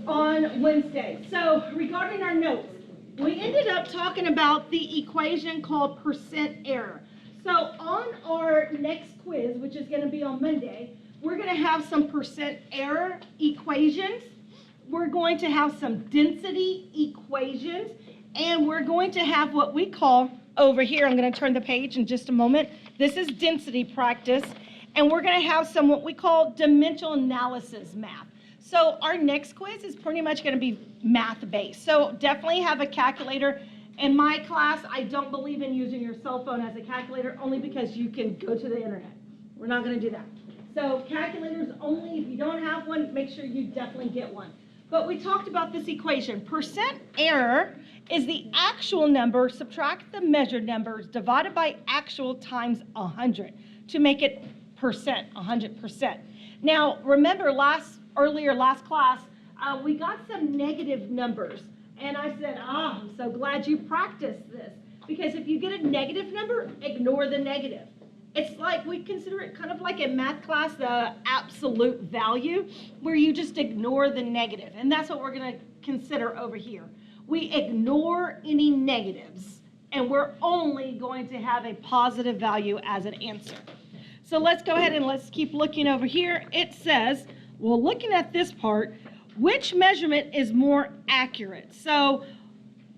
on Wednesday. So regarding our notes, we ended up talking about the equation called percent error. So on our next quiz, which is going to be on Monday, we're going to have some percent error equations. We're going to have some density equations, and we're going to have what we call over here, I'm going to turn the page in just a moment. This is density practice, and we're going to have some what we call dimensional analysis math. So our next quiz is pretty much going to be math-based. So definitely have a calculator. In my class, I don't believe in using your cell phone as a calculator, only because you can go to the internet. We're not going to do that. So calculators only. If you don't have one, make sure you definitely get one. But we talked about this equation. Percent error is the actual number, subtract the measured numbers, divided by actual times 100 to make it percent, 100%. Now, remember last class, we got some negative numbers. And I said, I'm so glad you practiced this. Because if you get a negative number, ignore the negative. It's like, we consider it kind of like in math class, the absolute value, where you just ignore the negative. And that's what we're going to consider over here. We ignore any negatives, and we're only going to have a positive value as an answer. So let's go ahead and let's keep looking over here. It says, well, looking at this part, which measurement is more accurate? So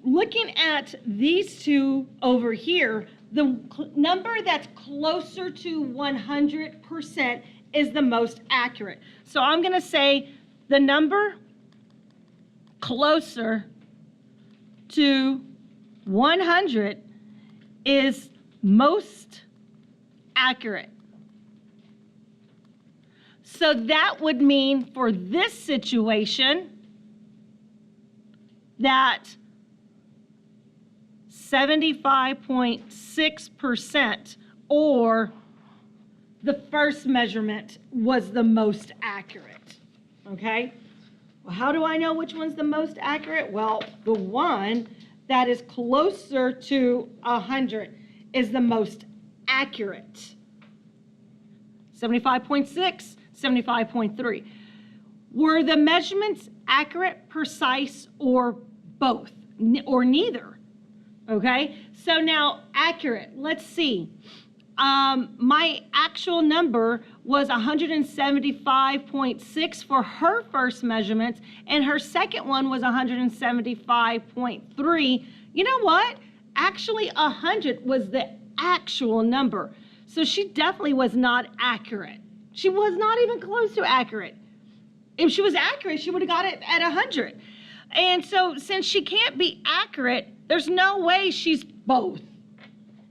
looking at these two over here, the number that's closer to 100% is the most accurate. So I'm going to say the number closer to 100 is most accurate. So that would mean for this situation that 75.6%, or the first measurement, was the most accurate. Okay? Well, how do I know which one's the most accurate? Well, the one that is closer to 100 is the most accurate. 75.6, 75.3. Were the measurements accurate, precise, or both, or neither? Okay, so now accurate, let's see. My actual number was 175.6 for her first measurements, and her second one was 175.3. You know what? Actually, 100 was the actual number. So she definitely was not accurate. She was not even close to accurate. If she was accurate, she would have got it at 100. And so since she can't be accurate, there's no way she's both.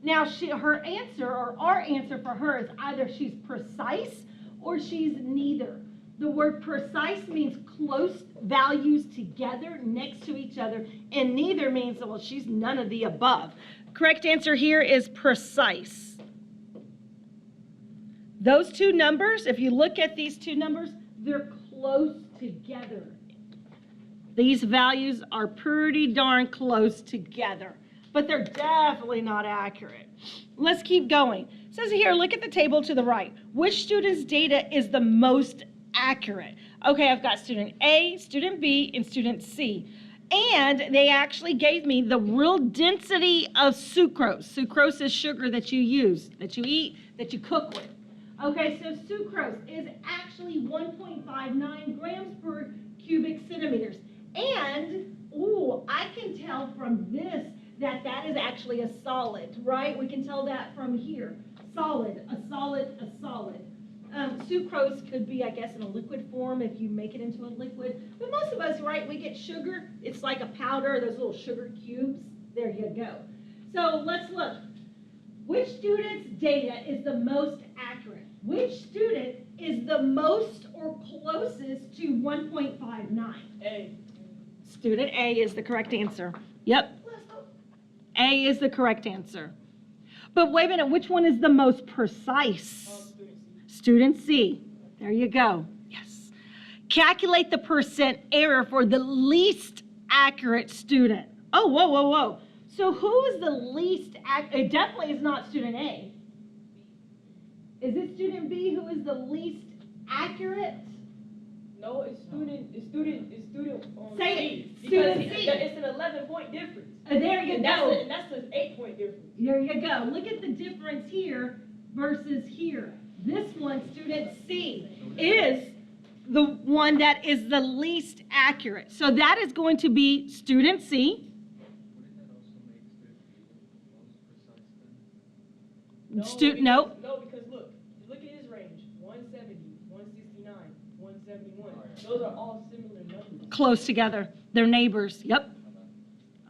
Now, her answer, or our answer for her, is either she's precise or she's neither. The word precise means close values together next to each other, and neither means, well, she's none of the above. Correct answer here is precise. Those two numbers, if you look at these two numbers, they're close together. These values are pretty darn close together, but they're definitely not accurate. Let's keep going. It says here, look at the table to the right. Which student's data is the most accurate? Okay, I've got student A, student B, and student C. And they actually gave me the real density of sucrose. Sucrose is sugar that you use, that you eat, that you cook with. Okay, so sucrose is actually 1.59 grams per cubic centimeters. And, I can tell from this that that is actually a solid, right? We can tell that from here. Solid, a solid, a solid. Sucrose could be, I guess, in a liquid form if you make it into a liquid. But most of us, right, we get sugar. It's like a powder, those little sugar cubes. There you go. So let's look. Which student's data is the most accurate? Which student is the most or closest to 1.59? A. Student A is the correct answer. Yep. A is the correct answer. But wait a minute, which one is the most precise? Student C. There you go. Yes. Calculate the percent error for the least accurate student. Oh, whoa, whoa, whoa. So who is the least accurate? It definitely is not student A. Is it student B who is the least accurate? No, it's student Say it. C. Student Because C. it's an 11-point difference. There you go. And that's an 8-point difference. There you go. Look at the difference here versus here. This one, student C, is the one that is the least accurate. So that is going to be student C. No, No. because look at his range. 170, 169, 171. Those are all similar numbers. Close together. They're neighbors. Yep.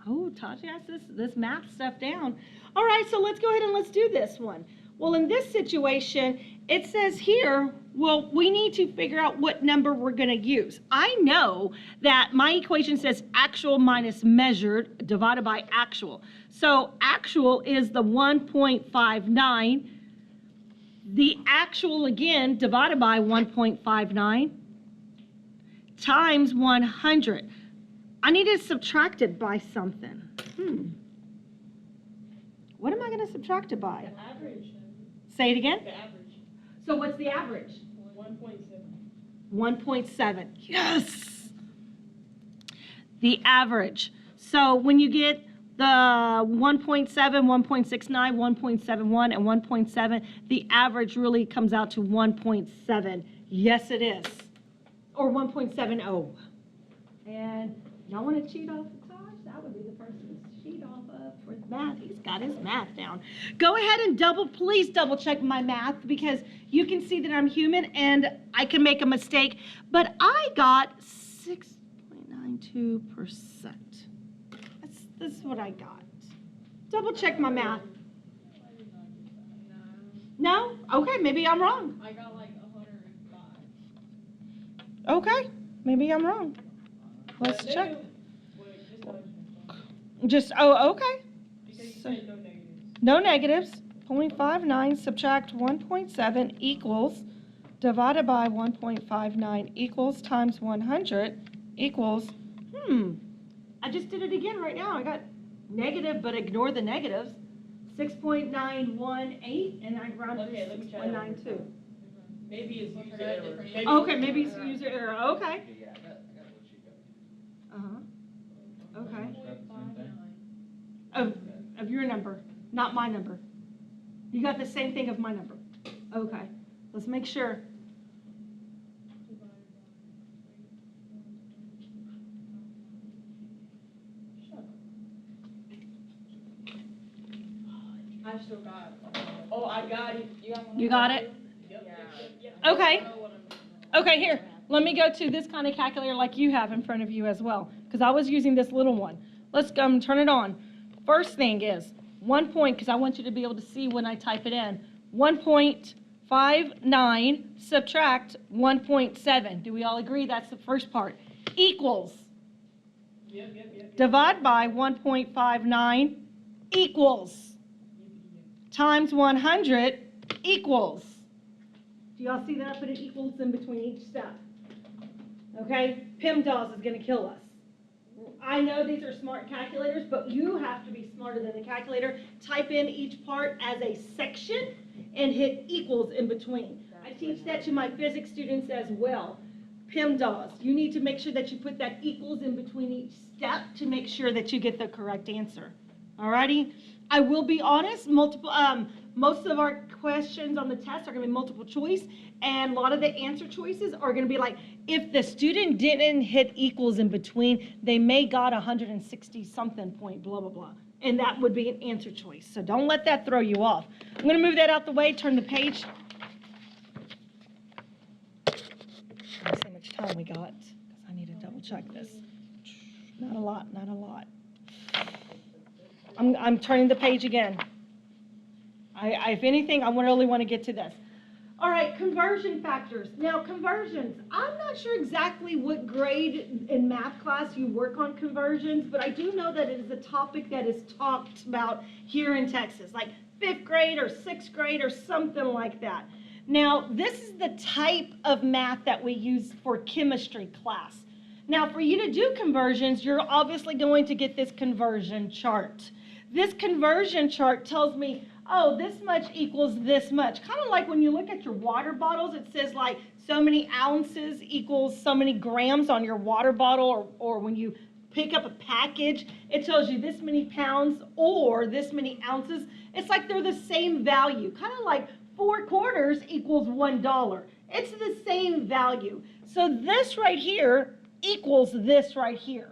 Oh, Taj has this math stuff down. All right, so let's go ahead and let's do this one. Well, in this situation, it says here, well, we need to figure out what number we're going to use. I know that my equation says actual minus measured divided by actual. So actual is the 1.59. The actual, again, divided by 1.59 times 100. I need to subtract it by something. What am I going to subtract it by? The average. Say it again. The average. So what's the average? 1.7. 1.7. Yes! The average. So when you get the 1.7, 1.69, 1.71, and 1.7, the average really comes out to 1.7. Yes, it is. Or 1.70. And y'all want to cheat off of Taj? That would be the person to cheat off of for math. He's got his math down. Go ahead and please double check my math, because you can see that I'm human and I can make a mistake. But I got 6.92%. This is what I got. Double check my math. No? Okay, maybe I'm wrong. I got like 105. Okay, maybe I'm wrong. Let's check. Just okay. because you So, said no negatives. no negatives. 0.59 subtract 1.7 equals, divided by 1.59 equals times 100 equals, I just did it again right now. I got negative, but ignore the negatives. 6.918, and I rounded Okay, to let me try that. 6.92. Maybe it's user error. Okay, maybe it's user error. Okay. Yeah, I got what you got. Okay. Of your number, not my number. You got the same thing of my number. Okay. Let's make sure. I still got it. Oh, I got it. You got it? Yep. Okay. Okay, here. Let me go to this kind of calculator like you have in front of you as well, because I was using this little one. Let's go turn it on. First thing is 1 point, because I want you to be able to see when I type it in. 1.59 subtract 1.7. Do we all agree that's the first part? Equals. Yep. Divide by 1.59 equals. Times 100 equals. Do y'all see that I put an equals in between each step? Okay? PEMDAS is going to kill us. I know these are smart calculators, but you have to be smarter than the calculator. Type in each part as a section and hit equals in between. I teach that to my physics students as well. PEMDAS, you need to make sure that you put that equals in between each step to make sure that you get the correct answer. Alrighty? I will be honest, most of our questions on the test are going to be multiple choice, and a lot of the answer choices are going to be like, if the student didn't hit equals in between, they may got 160 something point, blah, blah, blah. And that would be an answer choice. So don't let that throw you off. I'm going to move that out the way, turn the page. Let's see how much time we got, because I need to double check this. Not a lot. I'm turning the page again. If anything, I really want to get to this. All right, conversion factors. Now, conversions. I'm not sure exactly what grade in math class you work on conversions, but I do know that it is a topic that is talked about here in Texas, like 5th grade or 6th grade or something like that. Now, this is the type of math that we use for chemistry class. Now, for you to do conversions, you're obviously going to get this conversion chart. This conversion chart tells me, oh, this much equals this much. Kind of like when you look at your water bottles, it says like so many ounces equals so many grams on your water bottle, or when you pick up a package, it tells you this many pounds or this many ounces. It's like they're the same value, kind of like 4 quarters equals $1. It's the same value. So this right here equals this right here.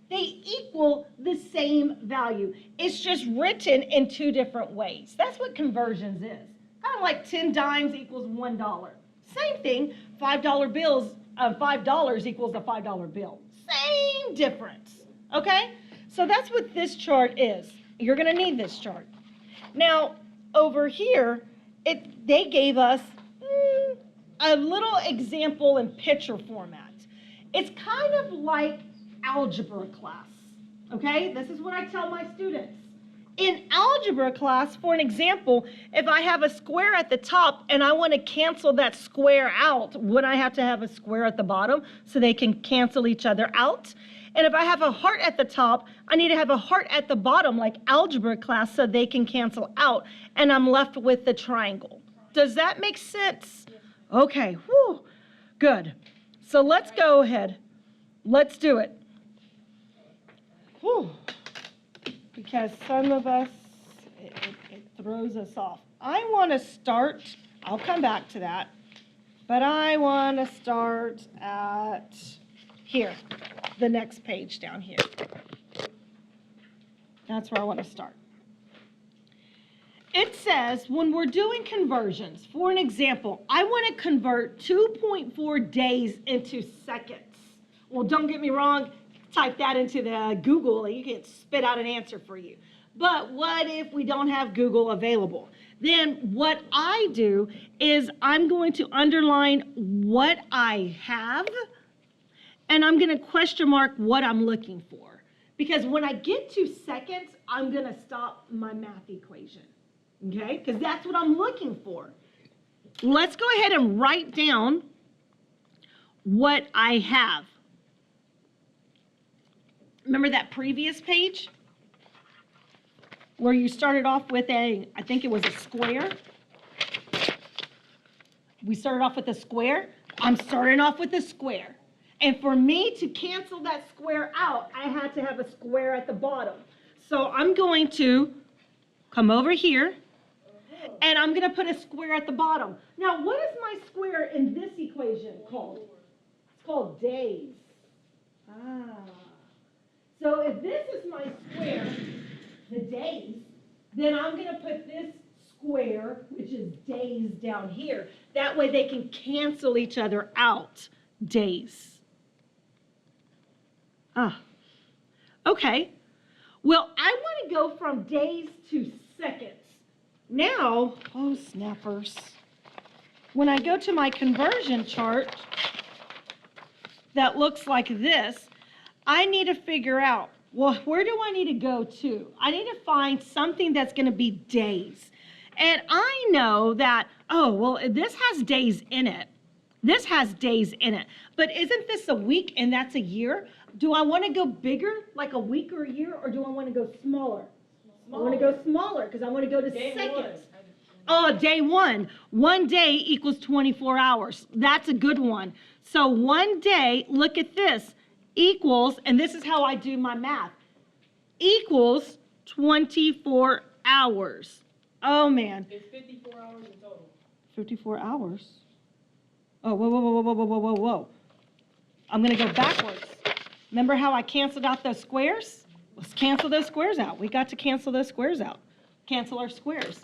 They equal the same value. It's just written in 2 different ways. That's what conversions is. Kind of like 10 dimes equals $1. Same thing, $5 bills, $5 equals a $5 bill. Same difference, okay? So that's what this chart is. You're going to need this chart. Now, over here, they gave us a little example in picture format. It's kind of like algebra class, okay? This is what I tell my students. In algebra class, for an example, if I have a square at the top and I want to cancel that square out, would I have to have a square at the bottom so they can cancel each other out? And if I have a heart at the top, I need to have a heart at the bottom like algebra class so they can cancel out, and I'm left with the triangle. Does that make sense? Okay, whew, good. So let's go ahead. Let's do it. Whew. Because some of us, it throws us off. I want to start, I'll come back to that, but I want to start at here, the next page down here. That's where I want to start. It says when we're doing conversions, for an example, I want to convert 2.4 days into seconds. Well, don't get me wrong, type that into the Google and you can spit out an answer for you. But what if we don't have Google available? Then what I do is I'm going to underline what I have, and I'm going to question mark what I'm looking for. Because when I get to seconds, I'm going to stop my math equation. Okay? Because that's what I'm looking for. Let's go ahead and write down what I have. Remember that previous page where you started off with I think it was a square? We started off with a square. I'm starting off with a square. And for me to cancel that square out, I had to have a square at the bottom. So I'm going to come over here, and I'm going to put a square at the bottom. Now, what is my square in this equation called? It's called days. So if this is my square, the days, then I'm going to put this square, which is days, down here. That way they can cancel each other out, days. Okay. Well, I want to go from days to seconds. Now, oh snappers, when I go to my conversion chart that looks like this, I need to figure out, well, where do I need to go to? I need to find something that's going to be days. And I know that, oh, well, this has days in it. This has days in it. But isn't this a week and that's a year? Do I want to go bigger, like a week or a year, or do I want to go smaller? I want to go smaller because I want to go to seconds. Oh, day one. 1 day equals 24 hours. That's a good one. So 1 day, look at this, equals, and this is how I do my math, equals 24 hours. Oh, man. It's 54 hours in total. 54 hours? Oh, whoa. I'm going to go backwards. Remember how I canceled out those squares? Let's cancel those squares out. We got to cancel those squares out. Cancel our squares.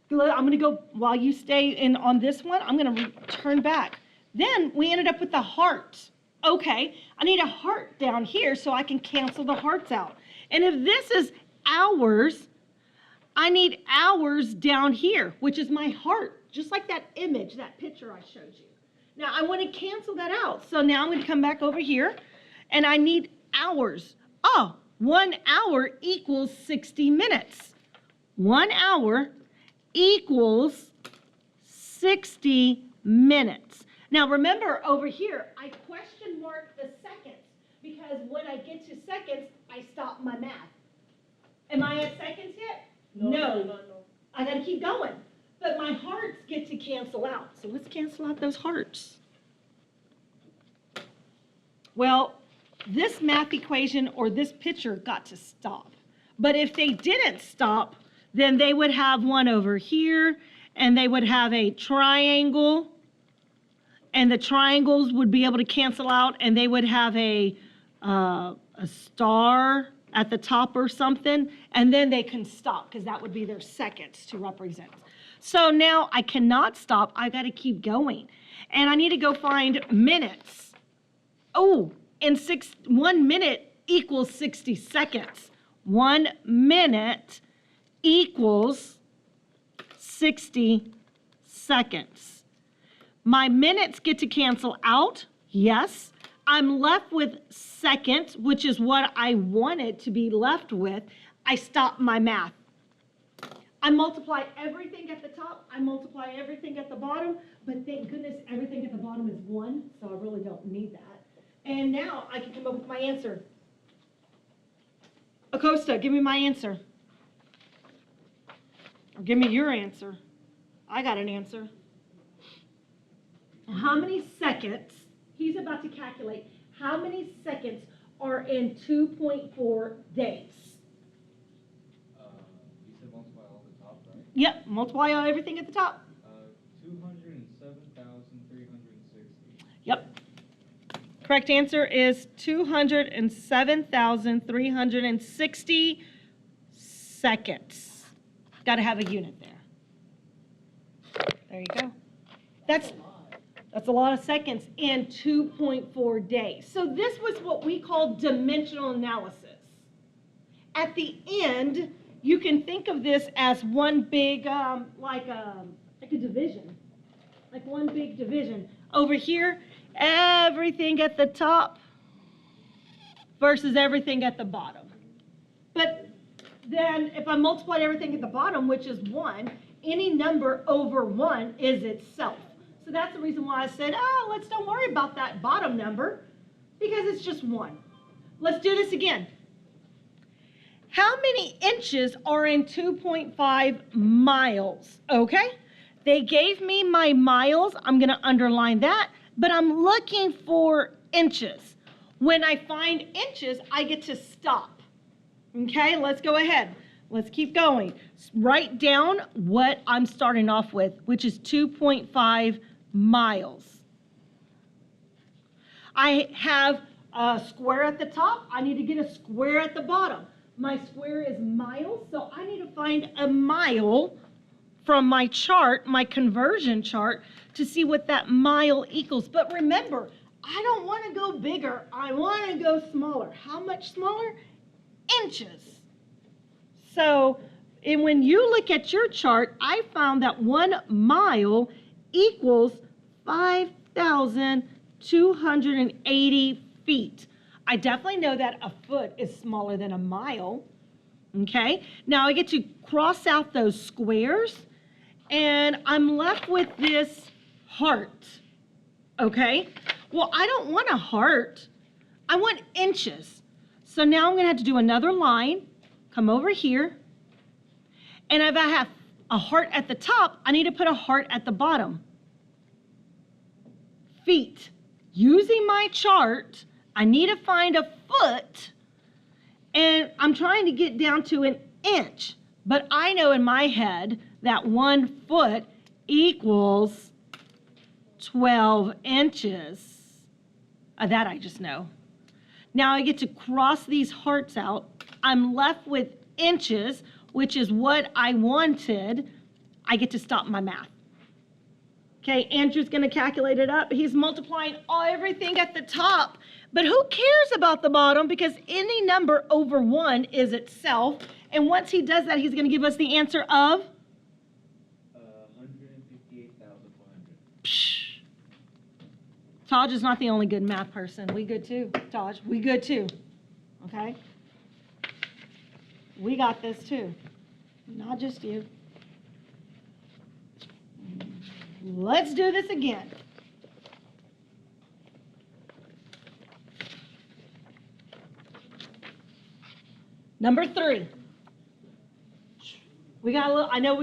I'm going to go, while you stay in on this one, I'm going to turn back. Then we ended up with the heart. Okay, I need a heart down here so I can cancel the hearts out. And if this is hours, I need hours down here, which is my heart, just like that image, that picture I showed you. Now, I want to cancel that out. So now I'm going to come back over here, and I need hours. Oh, 1 hour equals 60 minutes. 1 hour equals 60 minutes. Now, remember, over here, I question mark the seconds, because when I get to seconds, I stop my math. Am I at seconds yet? No. I got to keep going. But my hearts get to cancel out. So let's cancel out those hearts. Well, this math equation or this picture got to stop. But if they didn't stop, then they would have one over here, and they would have a triangle, and the triangles would be able to cancel out, and they would have a star at the top or something, and then they can stop because that would be their seconds to represent. So now I cannot stop. I got to keep going, and I need to go find minutes. Oh, and 1 minute equals 60 seconds. 1 minute equals 60 seconds. My minutes get to cancel out, yes. I'm left with seconds, which is what I wanted to be left with. I stop my math. I multiply everything at the top, I multiply everything at the bottom, but thank goodness everything at the bottom is 1, so I really don't need that. And now I can come up with my answer. Acosta, give me my answer. Or give me your answer. I got an answer. How many seconds, he's about to calculate, how many seconds are in 2.4 days? You said multiply all the top, right? Yep, multiply everything at the top. 207,360. Yep. Correct answer is 207,360 seconds. Got to have a unit there. There you go. That's a lot of seconds in 2.4 days. So this was what we call dimensional analysis. At the end, you can think of this as one big, like a division. Like one big division. Over here, everything at the top versus everything at the bottom. But then if I multiply everything at the bottom, which is 1, any number over 1 is itself. So that's the reason why I said, let's don't worry about that bottom number because it's just 1. Let's do this again. How many inches are in 2.5 miles? Okay, they gave me my miles. I'm going to underline that, but I'm looking for inches. When I find inches, I get to stop. Okay, let's go ahead. Let's keep going. Write down what I'm starting off with, which is 2.5 miles. I have a square at the top. I need to get a square at the bottom. My square is miles, so I need to find a mile from my chart, my conversion chart, to see what that mile equals. But remember, I don't want to go bigger. I want to go smaller. How much smaller? Inches. So, and when you look at your chart, I found that 1 mile equals 5,280 feet. I definitely know that a foot is smaller than a mile. Okay, now I get to cross out those squares, and I'm left with this heart. Okay, well, I don't want a heart. I want inches. So now I'm going to have to do another line, come over here, and if I have a heart at the top, I need to put a heart at the bottom. Feet. Using my chart, I need to find a foot, and I'm trying to get down to an inch, but I know in my head that 1 foot equals 12 inches. That I just know. Now I get to cross these hearts out. I'm left with inches, which is what I wanted. I get to stop my math. Okay, Andrew's going to calculate it up. He's multiplying everything at the top. But who cares about the bottom? Because any number over 1 is itself. And once he does that, he's going to give us the answer of? 158,400. Taj is not the only good math person. We good too, Taj. We good too. Okay? We got this too. Not just you. Let's do this again. Number 3. We got a little, I know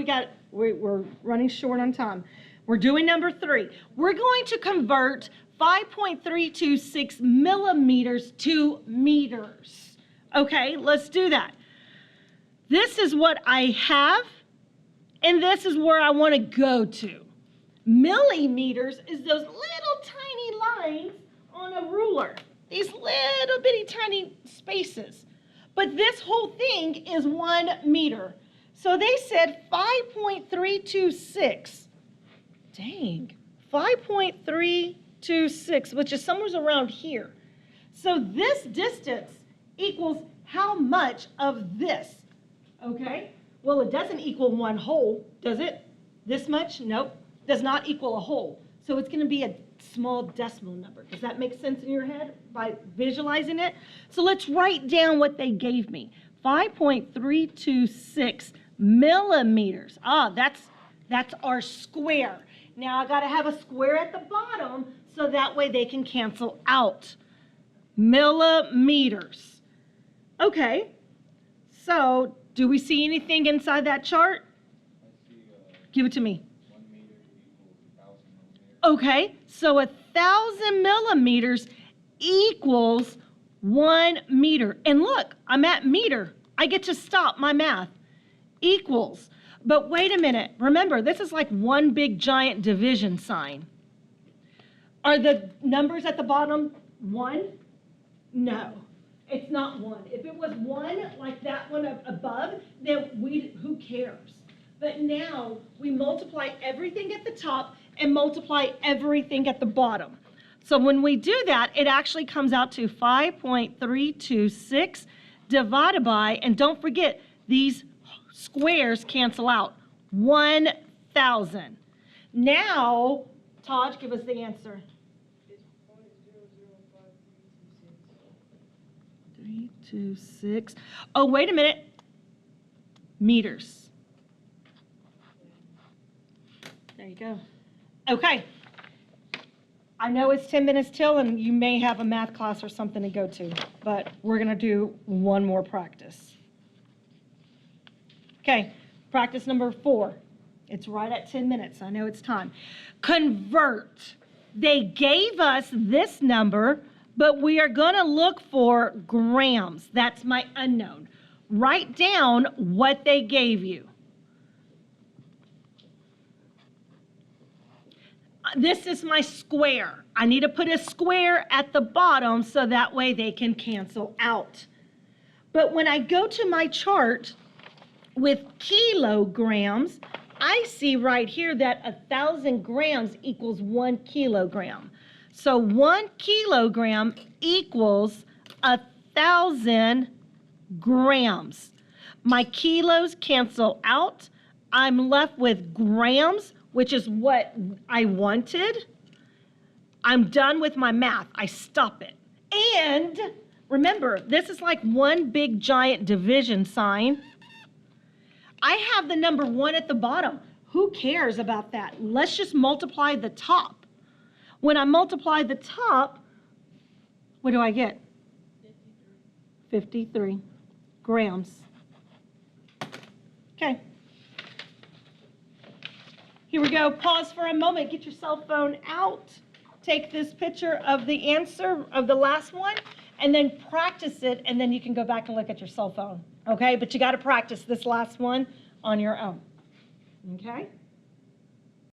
we're running short on time. We're doing number 3. We're going to convert 5.326 millimeters to meters. Okay, let's do that. This is what I have, and this is where I want to go to. Millimeters is those little tiny lines on a ruler, these little bitty tiny spaces. But this whole thing is 1 meter. So they said 5.326. Dang, 5.326, which is somewhere around here. So this distance equals how much of this? Okay, well, it doesn't equal 1 whole, does it? This much? Nope, does not equal a whole. So it's going to be a small decimal number. Does that make sense in your head by visualizing it? So let's write down what they gave me. 5.326 millimeters. That's our square. Now I got to have a square at the bottom so that way they can cancel out. Millimeters. Okay, so do we see anything inside that chart? I see, Give it to me. 1 meter equals 1,000 millimeters. Okay, so 1,000 millimeters equals 1 meter. And look, I'm at meter. I get to stop my math. Equals. But wait a minute. Remember, this is like one big giant division sign. Are the numbers at the bottom 1? No, it's not 1. If it was 1, like that one above, then who cares? But now we multiply everything at the top and multiply everything at the bottom. So when we do that, it actually comes out to 5.326 divided by, and don't forget, these squares cancel out, 1,000. Now, Taj, give us the answer. It's 0.005326. 326. Oh, wait a minute. Meters. There you go. Okay. I know it's 10 minutes till, and you may have a math class or something to go to, but we're going to do one more practice. Okay, practice number 4. It's right at 10 minutes. I know it's time. Convert. They gave us this number, but we are going to look for grams. That's my unknown. Write down what they gave you. This is my square. I need to put a square at the bottom so that way they can cancel out. But when I go to my chart with kilograms, I see right here that 1,000 grams equals 1 kilogram. So 1 kilogram equals 1,000 grams. My kilos cancel out. I'm left with grams, which is what I wanted. I'm done with my math. I stop it. And remember, this is like one big giant division sign. I have the number 1 at the bottom. Who cares about that? Let's just multiply the top. When I multiply the top, what do I get? 53 grams. Okay. Here we go. Pause for a moment. Get your cell phone out. Take this picture of the answer of the last one, and then practice it, and then you can go back and look at your cell phone. Okay? But you got to practice this last one on your own. Okay?